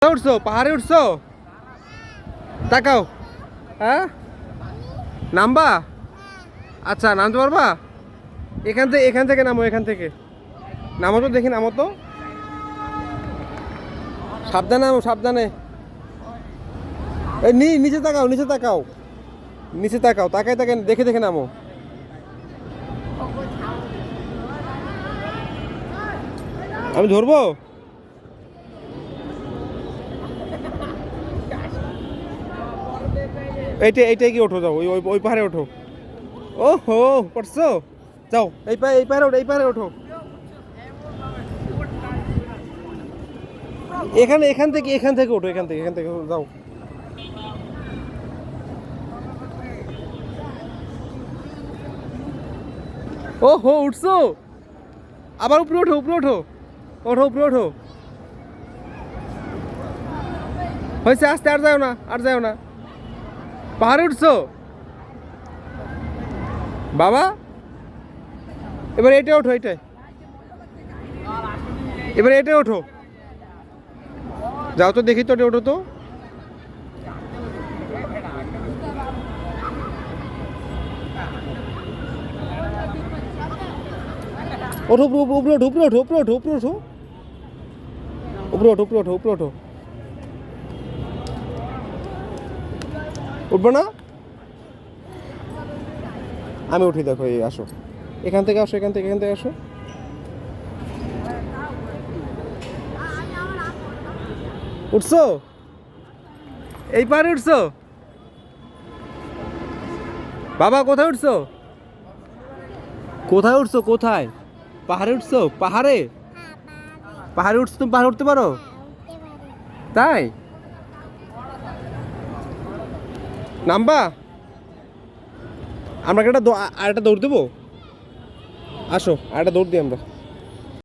উঠছো, পাহাড়ে উঠছো? তাকাও। হ্যাঁ, নামবা? আচ্ছা, নামতে পারবা? এখান থেকে নামো, এখান থেকে নামো তো, দেখি নামো তো। সাবধানে নামো, সাবধানে। এই নিচে তাকাও, নিচে তাকাও, নিচে তাকাও, তাকাই তাকাই দেখে দেখে নামো। আমি ধরবো? এইটাই কি ওঠো, যাও ওই ওই ওই পাহাড়ে ওঠো। ও হো, পড়ছো? যাও, এই পাহাড়ে ওঠো, এই পাহাড়ে ওঠো। এখান থেকে ওঠো, এখান থেকে যাও। ও হো, উঠছো? আবার উপরে ওঠো, উপরে ওঠো, ওঠো উপরে ওঠো। হয়েছে, আস্তে, আর যাও না, আর যাও না। পাহাড়ে উঠছো বাবা? এবার এটা ওঠো, এটাই, এবার এটা ওঠো। যাও তো, দেখি তো, এটা ওঠো তো। ওঠো, উপরে ওঠো, উপরে ওঠো, উপরে ওঠো, উপরে ওঠো, উপরে ওঠো, উপরে ওঠো, উপরে ওঠো। উঠবো না? আমি উঠি, দেখো, এই আসো, এখান থেকে আসো, এখান থেকে আসো। উঠছো? এই পাহাড়ে উঠছো বাবা? কোথায় উঠছো? কোথায় উঠছো, কোথায়? পাহাড়ে উঠছো? পাহাড়ে? পাহাড়ে উঠছো? তুমি পাহাড়ে উঠতে পারো? তাই? নামবা? আমরা একটা আরেকটা দৌড় দেবো। আসো, আরেকটা দৌড় দিই আমরা।